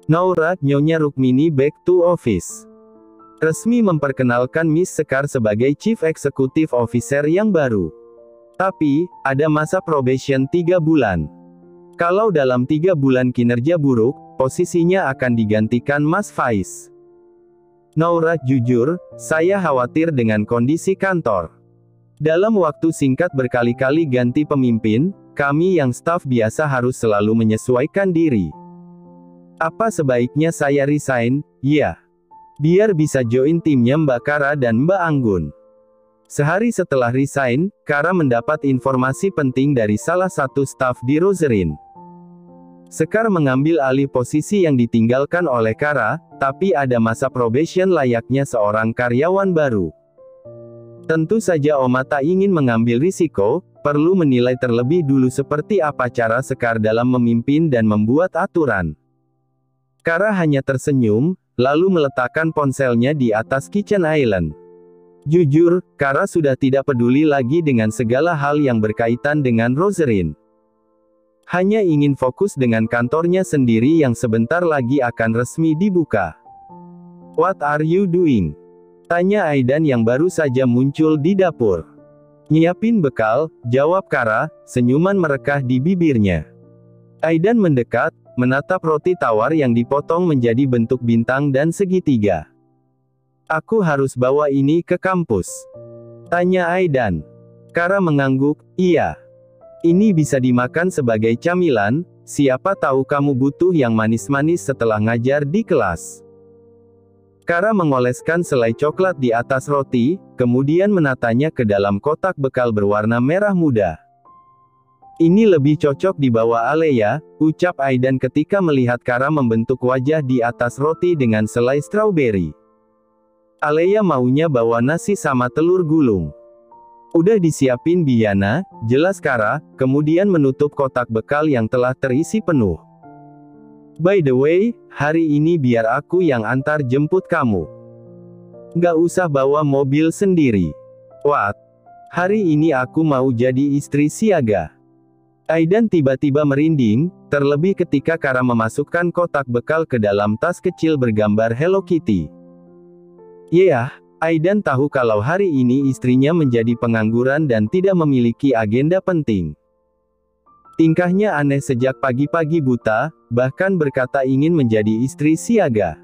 Naura, Nyonya Rukmini back to office. Resmi memperkenalkan Miss Sekar sebagai Chief Executive Officer yang baru. Tapi, ada masa probation 3 bulan. Kalau dalam 3 bulan kinerja buruk, posisinya akan digantikan Mas Faiz. Naura, jujur, saya khawatir dengan kondisi kantor. Dalam waktu singkat berkali-kali ganti pemimpin, kami yang staf biasa harus selalu menyesuaikan diri. Apa sebaiknya saya resign? Ya. Biar bisa join timnya Mbak Kara dan Mbak Anggun. Sehari setelah resign, Kara mendapat informasi penting dari salah satu staf di Rosarin. Sekar mengambil alih posisi yang ditinggalkan oleh Kara, tapi ada masa probation layaknya seorang karyawan baru. Tentu saja Oma tak ingin mengambil risiko, perlu menilai terlebih dulu seperti apa cara Sekar dalam memimpin dan membuat aturan. Kara hanya tersenyum, lalu meletakkan ponselnya di atas kitchen island. Jujur, Kara sudah tidak peduli lagi dengan segala hal yang berkaitan dengan Rosarin. Hanya ingin fokus dengan kantornya sendiri yang sebentar lagi akan resmi dibuka. "What are you doing?" tanya Aidan yang baru saja muncul di dapur. "Nyiapin bekal," jawab Kara, senyuman merekah di bibirnya. Aidan mendekat, menatap roti tawar yang dipotong menjadi bentuk bintang dan segitiga. "Aku harus bawa ini ke kampus?" tanya Aidan. Kara mengangguk, "Iya. Ini bisa dimakan sebagai camilan, siapa tahu kamu butuh yang manis-manis setelah ngajar di kelas." Kara mengoleskan selai coklat di atas roti, kemudian menatanya ke dalam kotak bekal berwarna merah muda. "Ini lebih cocok dibawa Alea," ucap Aidan ketika melihat Kara membentuk wajah di atas roti dengan selai strawberry. "Alea maunya bawa nasi sama telur gulung." "Udah disiapin Biana," jelas Kara, kemudian menutup kotak bekal yang telah terisi penuh. "By the way, hari ini biar aku yang antar jemput kamu. Nggak usah bawa mobil sendiri." "What? Hari ini aku mau jadi istri siaga." Aidan tiba-tiba merinding, terlebih ketika Kara memasukkan kotak bekal ke dalam tas kecil bergambar Hello Kitty. Yah, Aidan tahu kalau hari ini istrinya menjadi pengangguran dan tidak memiliki agenda penting. Tingkahnya aneh sejak pagi-pagi buta, bahkan berkata ingin menjadi istri siaga.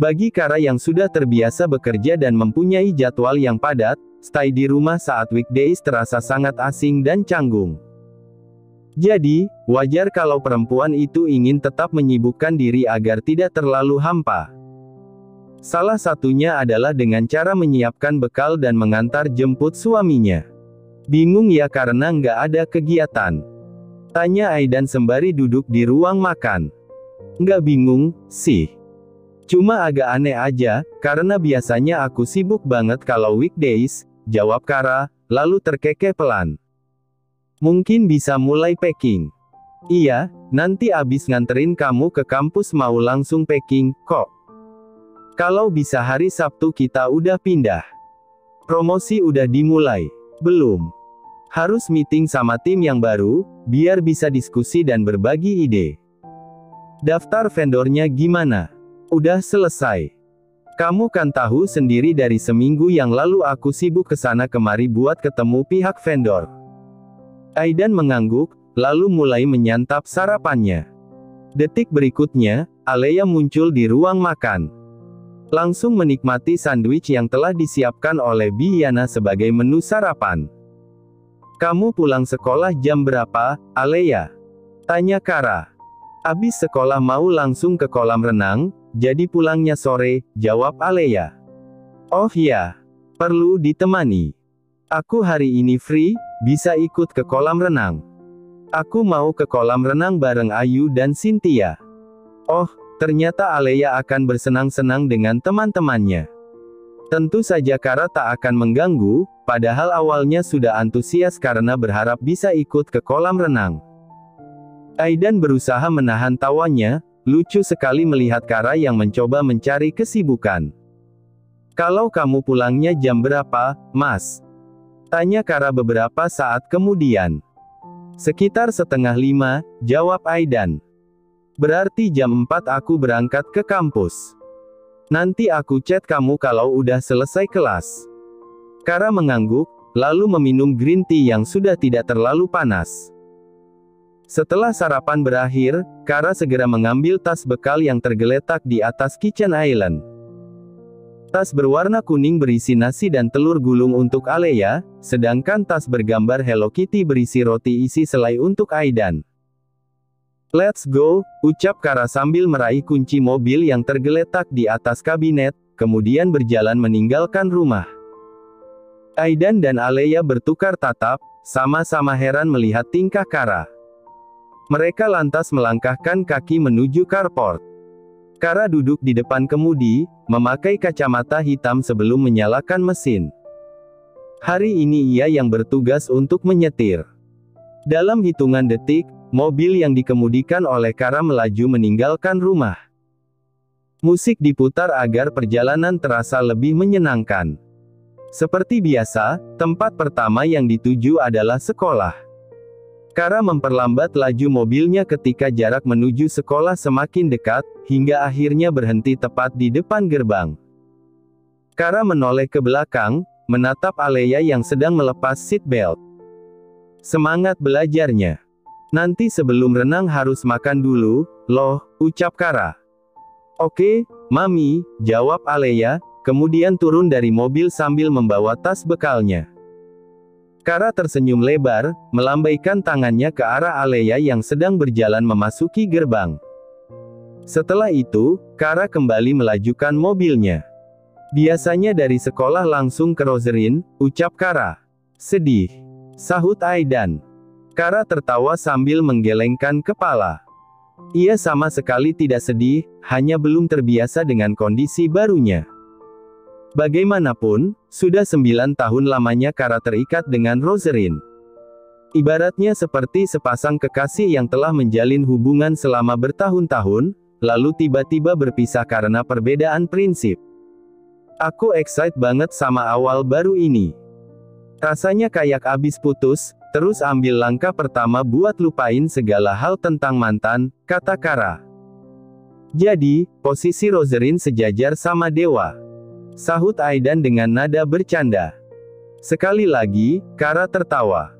Bagi Kara yang sudah terbiasa bekerja dan mempunyai jadwal yang padat, stay di rumah saat weekdays terasa sangat asing dan canggung. Jadi, wajar kalau perempuan itu ingin tetap menyibukkan diri agar tidak terlalu hampa. Salah satunya adalah dengan cara menyiapkan bekal dan mengantar jemput suaminya. "Bingung ya karena nggak ada kegiatan?" tanya Aidan sembari duduk di ruang makan. "Nggak bingung, sih. Cuma agak aneh aja, karena biasanya aku sibuk banget kalau weekdays," jawab Kara, lalu terkekeh pelan. "Mungkin bisa mulai packing." "Iya, nanti abis nganterin kamu ke kampus mau langsung packing, kok. Kalau bisa hari Sabtu kita udah pindah." "Promosi udah dimulai?" "Belum. Harus meeting sama tim yang baru, biar bisa diskusi dan berbagi ide." "Daftar vendornya gimana?" "Udah selesai. Kamu kan tahu sendiri dari seminggu yang lalu aku sibuk kesana kemari buat ketemu pihak vendor." Aidan mengangguk, lalu mulai menyantap sarapannya. Detik berikutnya, Alea muncul di ruang makan. Langsung menikmati sandwich yang telah disiapkan oleh Biana sebagai menu sarapan. "Kamu pulang sekolah jam berapa, Alea?" tanya Kara. "Abis sekolah mau langsung ke kolam renang, jadi pulangnya sore," jawab Alea. "Oh ya, perlu ditemani. Aku hari ini free, bisa ikut ke kolam renang. Aku mau ke kolam renang bareng Ayu dan Cynthia." Oh, ternyata Alea akan bersenang-senang dengan teman-temannya. Tentu saja Kara tak akan mengganggu, padahal awalnya sudah antusias karena berharap bisa ikut ke kolam renang. Aidan berusaha menahan tawanya, lucu sekali melihat Kara yang mencoba mencari kesibukan. "Kalau kamu pulangnya jam berapa, Mas?" tanya Kara beberapa saat kemudian. Sekitar 4:30, jawab Aidan. Berarti jam 4 aku berangkat ke kampus. Nanti aku chat kamu kalau udah selesai kelas. Kara mengangguk, lalu meminum green tea yang sudah tidak terlalu panas. Setelah sarapan berakhir, Kara segera mengambil tas bekal yang tergeletak di atas kitchen island. Tas berwarna kuning berisi nasi dan telur gulung untuk Alea, sedangkan tas bergambar Hello Kitty berisi roti isi selai untuk Aidan. Let's go, ucap Kara sambil meraih kunci mobil yang tergeletak di atas kabinet, kemudian berjalan meninggalkan rumah. Aidan dan Alea bertukar tatap, sama-sama heran melihat tingkah Kara. Mereka lantas melangkahkan kaki menuju carport. Kara duduk di depan kemudi, memakai kacamata hitam sebelum menyalakan mesin. Hari ini ia yang bertugas untuk menyetir. Dalam hitungan detik, mobil yang dikemudikan oleh Kara melaju meninggalkan rumah. Musik diputar agar perjalanan terasa lebih menyenangkan. Seperti biasa, tempat pertama yang dituju adalah sekolah. Kara memperlambat laju mobilnya ketika jarak menuju sekolah semakin dekat, hingga akhirnya berhenti tepat di depan gerbang. Kara menoleh ke belakang, menatap Alea yang sedang melepas seat belt. Semangat belajarnya. Nanti sebelum renang harus makan dulu, loh, ucap Kara. Oke, Mami, jawab Alea, kemudian turun dari mobil sambil membawa tas bekalnya. Kara tersenyum lebar, melambaikan tangannya ke arah Alea yang sedang berjalan memasuki gerbang. Setelah itu, Kara kembali melajukan mobilnya. Biasanya dari sekolah langsung ke Rosarin, ucap Kara. Sedih, sahut Aidan. Kara tertawa sambil menggelengkan kepala. Ia sama sekali tidak sedih, hanya belum terbiasa dengan kondisi barunya. Bagaimanapun, sudah 9 tahun lamanya Kara terikat dengan Rosarin. Ibaratnya seperti sepasang kekasih yang telah menjalin hubungan selama bertahun-tahun, lalu tiba-tiba berpisah karena perbedaan prinsip. Aku excited banget sama awal baru ini. Rasanya kayak abis putus, terus ambil langkah pertama buat lupain segala hal tentang mantan, kata Kara. Jadi, posisi Rosarin sejajar sama dewa. Sahut Aidan dengan nada bercanda. Sekali lagi, Kara tertawa.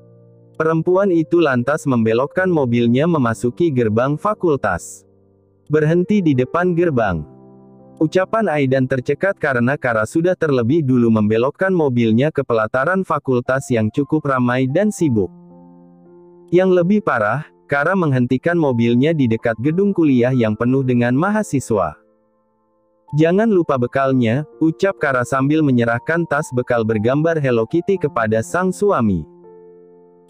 Perempuan itu lantas membelokkan mobilnya memasuki gerbang fakultas. Berhenti di depan gerbang. Ucapan Aidan tercekat karena Kara sudah terlebih dulu membelokkan mobilnya ke pelataran fakultas yang cukup ramai dan sibuk. Yang lebih parah, Kara menghentikan mobilnya di dekat gedung kuliah yang penuh dengan mahasiswa. Jangan lupa bekalnya, ucap Kara sambil menyerahkan tas bekal bergambar Hello Kitty kepada sang suami.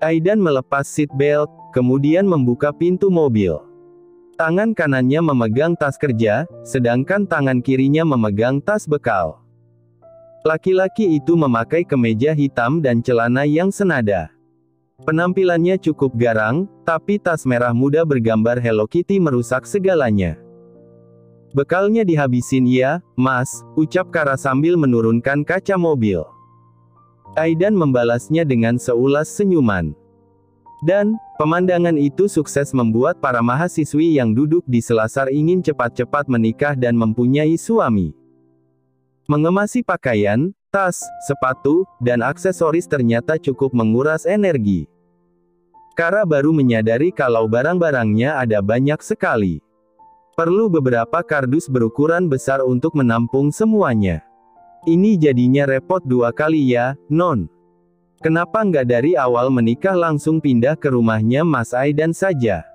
Aidan melepas seat belt, kemudian membuka pintu mobil. Tangan kanannya memegang tas kerja, sedangkan tangan kirinya memegang tas bekal. Laki-laki itu memakai kemeja hitam dan celana yang senada. Penampilannya cukup garang, tapi tas merah muda bergambar Hello Kitty merusak segalanya. Bekalnya dihabisin ya, Mas, ucap Kara sambil menurunkan kaca mobil. Aidan membalasnya dengan seulas senyuman. Dan, pemandangan itu sukses membuat para mahasiswi yang duduk di selasar ingin cepat-cepat menikah dan mempunyai suami. Mengemasi pakaian, tas, sepatu, dan aksesoris ternyata cukup menguras energi. Kara baru menyadari kalau barang-barangnya ada banyak sekali. Perlu beberapa kardus berukuran besar untuk menampung semuanya. Ini jadinya repot 2 kali ya, Non. Kenapa nggak dari awal menikah langsung pindah ke rumahnya Mas Aidan saja?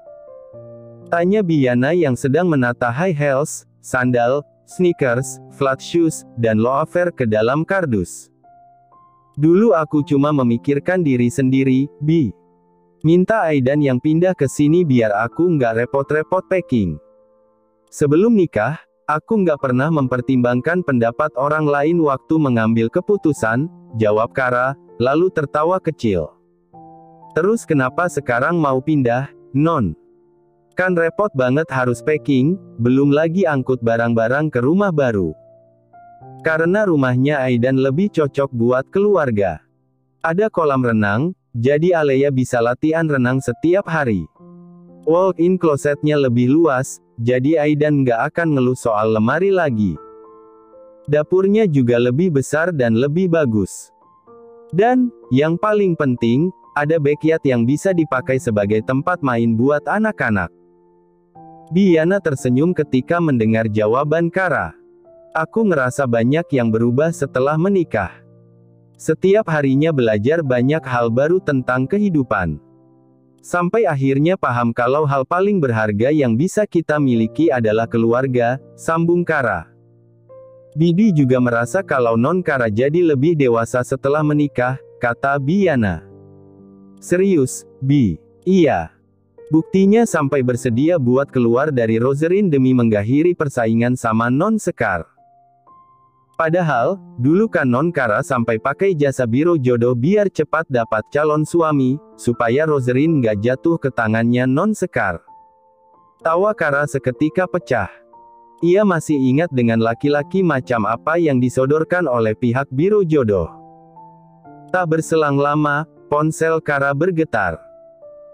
Tanya Biana yang sedang menata high heels, sandal, sneakers, flat shoes, dan loafer ke dalam kardus. Dulu aku cuma memikirkan diri sendiri, Bi. Minta Aidan yang pindah ke sini biar aku nggak repot-repot packing. Sebelum nikah, aku nggak pernah mempertimbangkan pendapat orang lain waktu mengambil keputusan, jawab Kara, lalu tertawa kecil. Terus kenapa sekarang mau pindah, Non? Kan repot banget harus packing, belum lagi angkut barang-barang ke rumah baru. Karena rumahnya Aidan lebih cocok buat keluarga. Ada kolam renang, jadi Alea bisa latihan renang setiap hari. Walk-in closetnya lebih luas, jadi Aidan nggak akan ngeluh soal lemari lagi. Dapurnya juga lebih besar dan lebih bagus. Dan, yang paling penting, ada backyard yang bisa dipakai sebagai tempat main buat anak-anak. Diana tersenyum ketika mendengar jawaban Kara. Aku ngerasa banyak yang berubah setelah menikah. Setiap harinya belajar banyak hal baru tentang kehidupan. Sampai akhirnya paham kalau hal paling berharga yang bisa kita miliki adalah keluarga, sambung Kara. Bibi juga merasa kalau Non Kara jadi lebih dewasa setelah menikah, kata Diana. Serius, Bi? Iya. Buktinya sampai bersedia buat keluar dari Rosarin demi mengakhiri persaingan sama Non Sekar. Padahal, dulu kan Non Kara sampai pakai jasa biro jodoh biar cepat dapat calon suami, supaya Rosarin nggak jatuh ke tangannya Non Sekar. Tawa Kara seketika pecah. Ia masih ingat dengan laki-laki macam apa yang disodorkan oleh pihak biro jodoh. Tak berselang lama, ponsel Kara bergetar.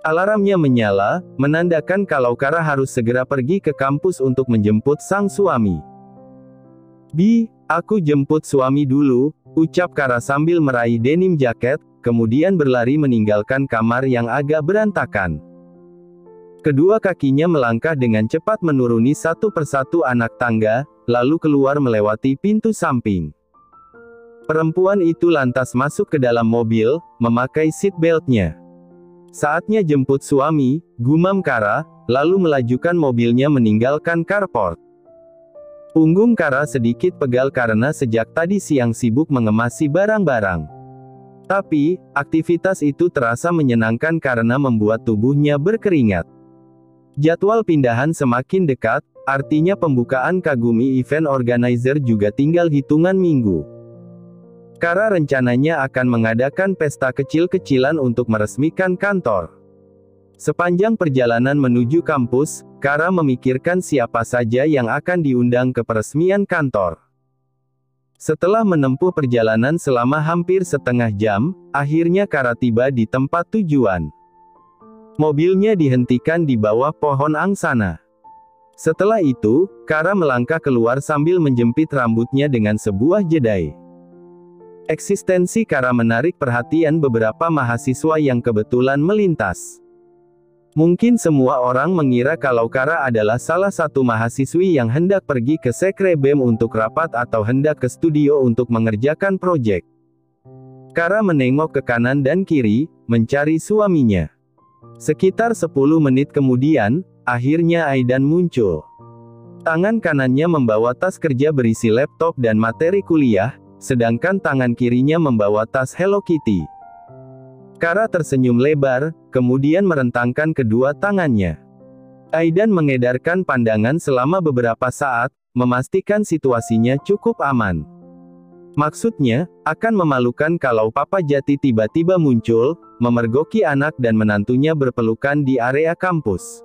Alarmnya menyala, menandakan kalau Kara harus segera pergi ke kampus untuk menjemput sang suami. Bi, aku jemput suami dulu, ucap Kara sambil meraih denim jaket, kemudian berlari meninggalkan kamar yang agak berantakan. Kedua kakinya melangkah dengan cepat menuruni satu persatu anak tangga, lalu keluar melewati pintu samping. Perempuan itu lantas masuk ke dalam mobil, memakai seatbelt-nya. Saatnya jemput suami, gumam Kara, lalu melajukan mobilnya meninggalkan carport. Punggung Kara sedikit pegal karena sejak tadi siang sibuk mengemasi barang-barang. Tapi, aktivitas itu terasa menyenangkan karena membuat tubuhnya berkeringat. Jadwal pindahan semakin dekat, artinya pembukaan Kagumi Event Organizer juga tinggal hitungan minggu. Kara rencananya akan mengadakan pesta kecil-kecilan untuk meresmikan kantor. Sepanjang perjalanan menuju kampus, Kara memikirkan siapa saja yang akan diundang ke peresmian kantor. Setelah menempuh perjalanan selama hampir setengah jam, akhirnya Kara tiba di tempat tujuan. Mobilnya dihentikan di bawah pohon angsana. Setelah itu, Kara melangkah keluar sambil menjepit rambutnya dengan sebuah jedai. Eksistensi Kara menarik perhatian beberapa mahasiswa yang kebetulan melintas. Mungkin semua orang mengira kalau Kara adalah salah satu mahasiswi yang hendak pergi ke sekre BEM untuk rapat atau hendak ke studio untuk mengerjakan proyek. Kara menengok ke kanan dan kiri, mencari suaminya. Sekitar 10 menit kemudian, akhirnya Aidan muncul. Tangan kanannya membawa tas kerja berisi laptop dan materi kuliah, sedangkan tangan kirinya membawa tas Hello Kitty. Kara tersenyum lebar, kemudian merentangkan kedua tangannya. Aidan mengedarkan pandangan selama beberapa saat, memastikan situasinya cukup aman. Maksudnya, akan memalukan kalau Papa Jati tiba-tiba muncul, memergoki anak dan menantunya berpelukan di area kampus.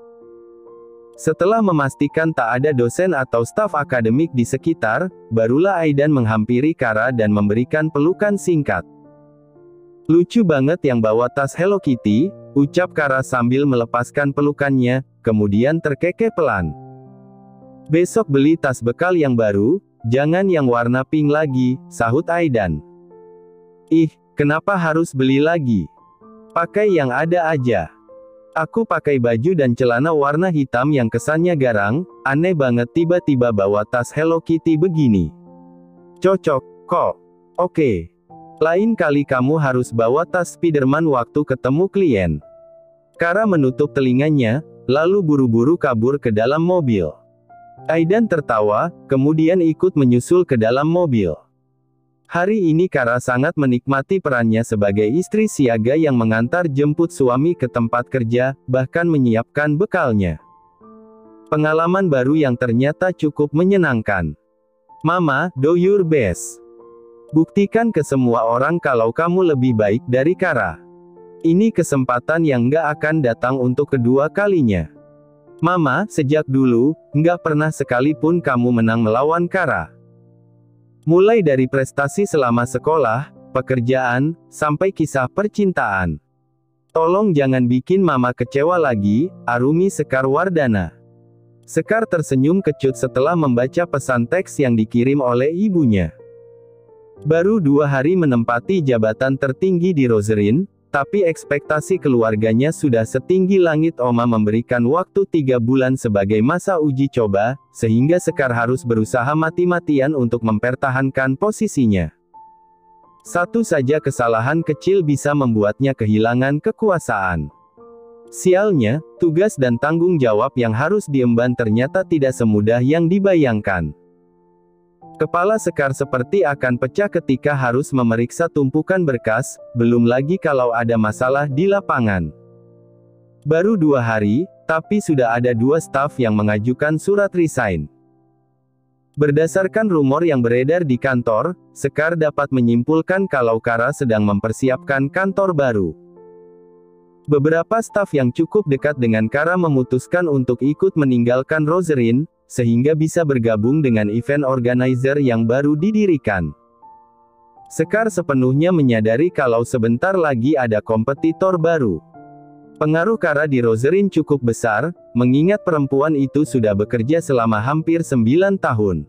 Setelah memastikan tak ada dosen atau staf akademik di sekitar, barulah Aidan menghampiri Kara dan memberikan pelukan singkat. Lucu banget yang bawa tas Hello Kitty, ucap Kara sambil melepaskan pelukannya, kemudian terkekeh pelan. Besok beli tas bekal yang baru, jangan yang warna pink lagi, sahut Aidan. Ih, kenapa harus beli lagi? Pakai yang ada aja. Aku pakai baju dan celana warna hitam yang kesannya garang, aneh banget tiba-tiba bawa tas Hello Kitty begini. Cocok, kok. Oke. Lain kali kamu harus bawa tas Spiderman waktu ketemu klien. Kara menutup telinganya, lalu buru-buru kabur ke dalam mobil. Aidan tertawa, kemudian ikut menyusul ke dalam mobil. Hari ini Kara sangat menikmati perannya sebagai istri siaga yang mengantar jemput suami ke tempat kerja, bahkan menyiapkan bekalnya. Pengalaman baru yang ternyata cukup menyenangkan. Mama, do your best. Buktikan ke semua orang kalau kamu lebih baik dari Kara. Ini kesempatan yang nggak akan datang untuk kedua kalinya. Mama, sejak dulu, nggak pernah sekalipun kamu menang melawan Kara. Mulai dari prestasi selama sekolah, pekerjaan, sampai kisah percintaan. Tolong jangan bikin mama kecewa lagi, Arumi Sekar Wardana. Sekar tersenyum kecut setelah membaca pesan teks yang dikirim oleh ibunya. Baru 2 hari menempati jabatan tertinggi di Rosarin, tapi ekspektasi keluarganya sudah setinggi langit. Oma memberikan waktu 3 bulan sebagai masa uji coba, sehingga Sekar harus berusaha mati-matian untuk mempertahankan posisinya. Satu saja kesalahan kecil bisa membuatnya kehilangan kekuasaan. Sialnya, tugas dan tanggung jawab yang harus diemban ternyata tidak semudah yang dibayangkan. Kepala Sekar seperti akan pecah ketika harus memeriksa tumpukan berkas, belum lagi kalau ada masalah di lapangan. Baru 2 hari, tapi sudah ada 2 staf yang mengajukan surat resign. Berdasarkan rumor yang beredar di kantor, Sekar dapat menyimpulkan kalau Kara sedang mempersiapkan kantor baru. Beberapa staf yang cukup dekat dengan Kara memutuskan untuk ikut meninggalkan Rosarin, sehingga bisa bergabung dengan event organizer yang baru didirikan. Sekar sepenuhnya menyadari kalau sebentar lagi ada kompetitor baru. Pengaruh Kara di Rosarin cukup besar, mengingat perempuan itu sudah bekerja selama hampir 9 tahun.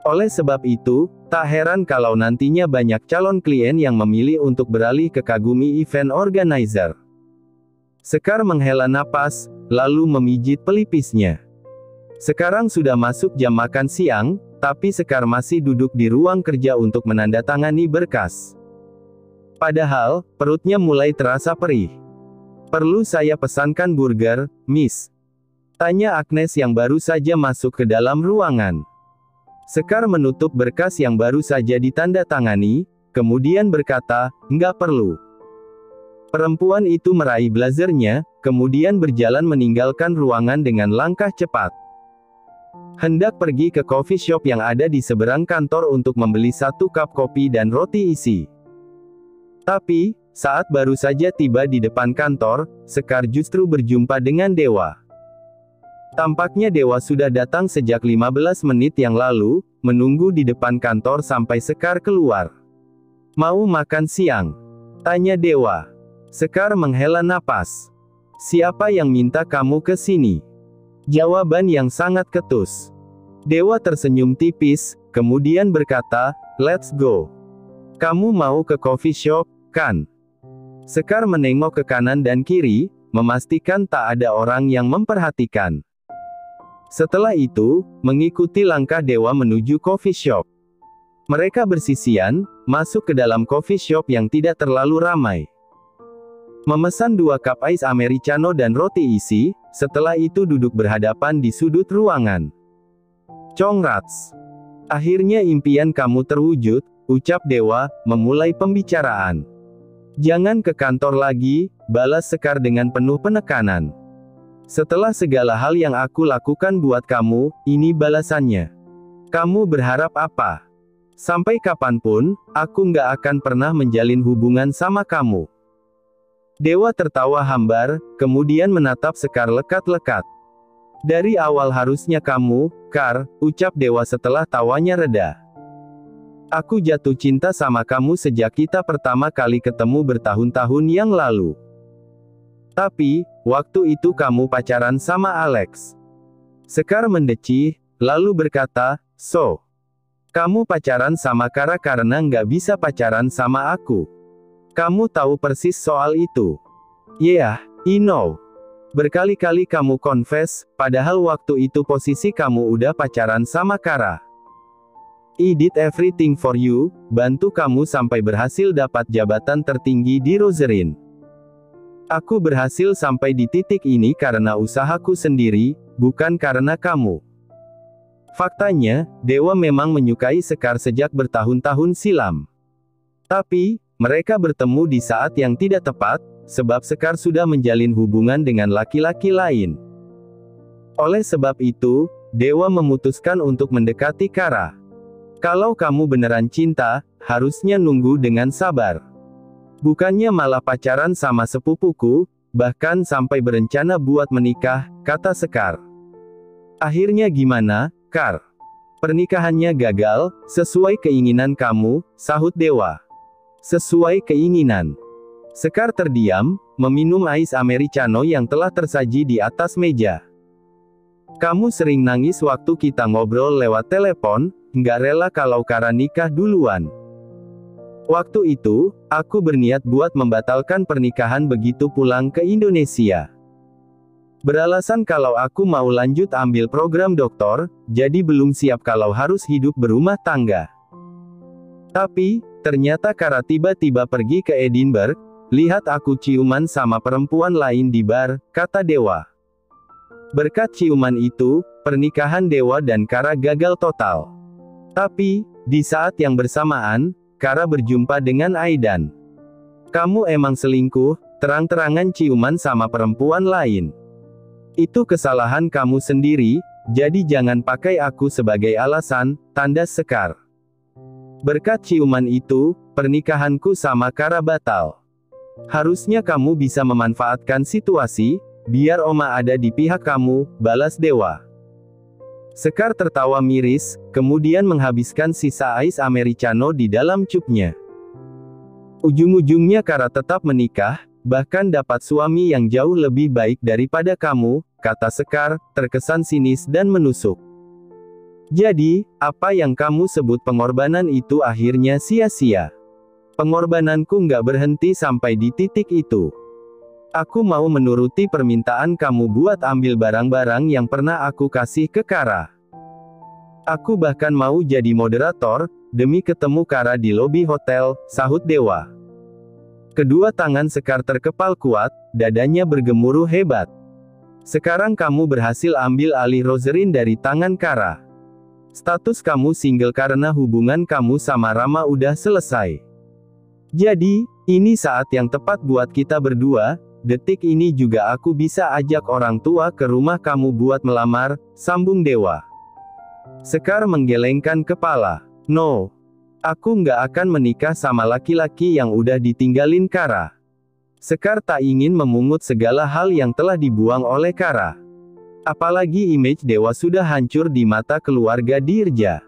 Oleh sebab itu, tak heran kalau nantinya banyak calon klien yang memilih untuk beralih ke Kagumi event organizer. Sekar menghela napas, lalu memijit pelipisnya. Sekarang sudah masuk jam makan siang, tapi Sekar masih duduk di ruang kerja untuk menandatangani berkas. Padahal, perutnya mulai terasa perih. "Perlu saya pesankan burger, Miss?" tanya Agnes yang baru saja masuk ke dalam ruangan. Sekar menutup berkas yang baru saja ditandatangani, kemudian berkata, "Nggak perlu." Perempuan itu meraih blazernya, kemudian berjalan meninggalkan ruangan dengan langkah cepat. Hendak pergi ke coffee shop yang ada di seberang kantor untuk membeli 1 cup kopi dan roti isi. Tapi, saat baru saja tiba di depan kantor, Sekar justru berjumpa dengan Dewa. Tampaknya Dewa sudah datang sejak 15 menit yang lalu, menunggu di depan kantor sampai Sekar keluar. "Mau makan siang?" tanya Dewa. Sekar menghela napas. "Siapa yang minta kamu ke sini?" Jawaban yang sangat ketus. Dewa tersenyum tipis, kemudian berkata, "Let's go. Kamu mau ke coffee shop, kan?" Sekar menengok ke kanan dan kiri, memastikan tak ada orang yang memperhatikan. Setelah itu, mengikuti langkah Dewa menuju coffee shop. Mereka bersisian, masuk ke dalam coffee shop yang tidak terlalu ramai. Memesan 2 cup ice americano dan roti isi, setelah itu duduk berhadapan di sudut ruangan. "Congrats. Akhirnya impian kamu terwujud," ucap Dewa, memulai pembicaraan. "Jangan ke kantor lagi," balas Sekar dengan penuh penekanan. "Setelah segala hal yang aku lakukan buat kamu, ini balasannya. Kamu berharap apa? Sampai kapanpun, aku nggak akan pernah menjalin hubungan sama kamu." Dewa tertawa hambar, kemudian menatap Sekar lekat-lekat. "Dari awal harusnya kamu, Kar," ucap Dewa setelah tawanya reda. "Aku jatuh cinta sama kamu sejak kita pertama kali ketemu bertahun-tahun yang lalu. Tapi, waktu itu kamu pacaran sama Alex." Sekar mendecih, lalu berkata, "So, kamu pacaran sama Kara karena nggak bisa pacaran sama aku. Kamu tahu persis soal itu." "Yeah, I know. Berkali-kali kamu confess, padahal waktu itu posisi kamu udah pacaran sama Kara. I did everything for you, bantu kamu sampai berhasil dapat jabatan tertinggi di Rosarin. Aku berhasil sampai di titik ini karena usahaku sendiri, bukan karena kamu." Faktanya, Dewa memang menyukai Sekar sejak bertahun-tahun silam. Tapi, mereka bertemu di saat yang tidak tepat, sebab Sekar sudah menjalin hubungan dengan laki-laki lain. Oleh sebab itu, Dewa memutuskan untuk mendekati Kara. "Kalau kamu beneran cinta, harusnya nunggu dengan sabar. Bukannya malah pacaran sama sepupuku, bahkan sampai berencana buat menikah," kata Sekar. "Akhirnya gimana, Kar?" "Pernikahannya gagal, sesuai keinginan kamu," sahut Dewa. "Sesuai keinginan. Sekar terdiam, meminum ais americano yang telah tersaji di atas meja. Kamu sering nangis waktu kita ngobrol lewat telepon, nggak rela kalau Kara nikah duluan. Waktu itu, aku berniat buat membatalkan pernikahan begitu pulang ke Indonesia. Beralasan kalau aku mau lanjut ambil program doktor, jadi belum siap kalau harus hidup berumah tangga. Tapi, ternyata Kara tiba-tiba pergi ke Edinburgh, lihat aku ciuman sama perempuan lain di bar, kata Dewa. Berkat ciuman itu, pernikahan Dewa dan Kara gagal total. Tapi, di saat yang bersamaan, Kara berjumpa dengan Aidan. Kamu emang selingkuh, terang-terangan ciuman sama perempuan lain. Itu kesalahan kamu sendiri, jadi jangan pakai aku sebagai alasan, tandas Sekar. Berkat ciuman itu, pernikahanku sama Kara batal. Harusnya kamu bisa memanfaatkan situasi, biar Oma ada di pihak kamu, balas Dewa. Sekar tertawa miris, kemudian menghabiskan sisa ais americano di dalam cupnya. Ujung-ujungnya Kara tetap menikah, bahkan dapat suami yang jauh lebih baik daripada kamu, kata Sekar, terkesan sinis dan menusuk. Jadi, apa yang kamu sebut pengorbanan itu akhirnya sia-sia. Pengorbananku nggak berhenti sampai di titik itu. Aku mau menuruti permintaan kamu buat ambil barang-barang yang pernah aku kasih ke Kara. Aku bahkan mau jadi moderator, demi ketemu Kara di lobi hotel, sahut Dewa. Kedua tangan Sekar terkepal kuat, dadanya bergemuruh hebat. Sekarang kamu berhasil ambil alih Rozerin dari tangan Kara. Status kamu single karena hubungan kamu sama Rama udah selesai. Jadi, ini saat yang tepat buat kita berdua. Detik ini juga aku bisa ajak orang tua ke rumah kamu buat melamar, sambung Dewa. Sekar menggelengkan kepala. No. Aku nggak akan menikah sama laki-laki yang udah ditinggalin Kara. Sekar tak ingin memungut segala hal yang telah dibuang oleh Kara. Apalagi image Dewa sudah hancur di mata keluarga Dirja.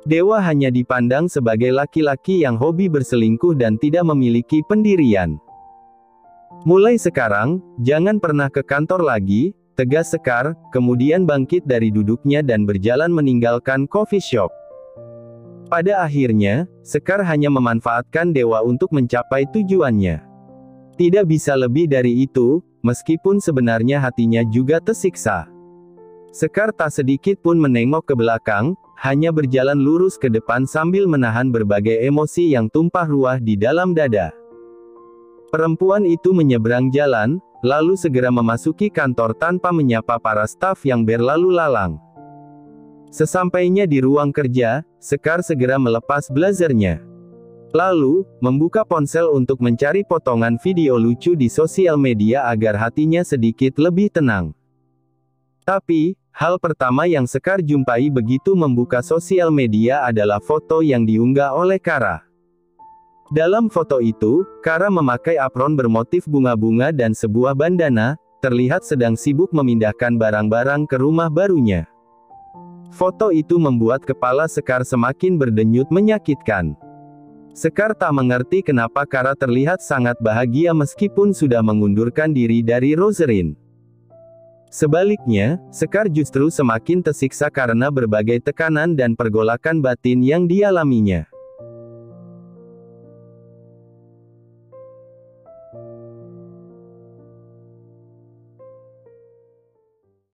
Dewa hanya dipandang sebagai laki-laki yang hobi berselingkuh dan tidak memiliki pendirian. Mulai sekarang, jangan pernah ke kantor lagi, tegas Sekar, kemudian bangkit dari duduknya dan berjalan meninggalkan coffee shop. Pada akhirnya, Sekar hanya memanfaatkan Dewa untuk mencapai tujuannya. Tidak bisa lebih dari itu, meskipun sebenarnya hatinya juga tersiksa. Sekar tak sedikit pun menengok ke belakang, hanya berjalan lurus ke depan sambil menahan berbagai emosi yang tumpah ruah di dalam dada. Perempuan itu menyeberang jalan, lalu segera memasuki kantor tanpa menyapa para staf yang berlalu lalang. Sesampainya di ruang kerja, Sekar segera melepas blazernya. Lalu, membuka ponsel untuk mencari potongan video lucu di sosial media agar hatinya sedikit lebih tenang. Tapi, hal pertama yang Sekar jumpai begitu membuka sosial media adalah foto yang diunggah oleh Kara. Dalam foto itu, Kara memakai apron bermotif bunga-bunga dan sebuah bandana, terlihat sedang sibuk memindahkan barang-barang ke rumah barunya. Foto itu membuat kepala Sekar semakin berdenyut menyakitkan. Sekar tak mengerti kenapa Kara terlihat sangat bahagia meskipun sudah mengundurkan diri dari Rozerin. Sebaliknya, Sekar justru semakin tersiksa karena berbagai tekanan dan pergolakan batin yang dialaminya.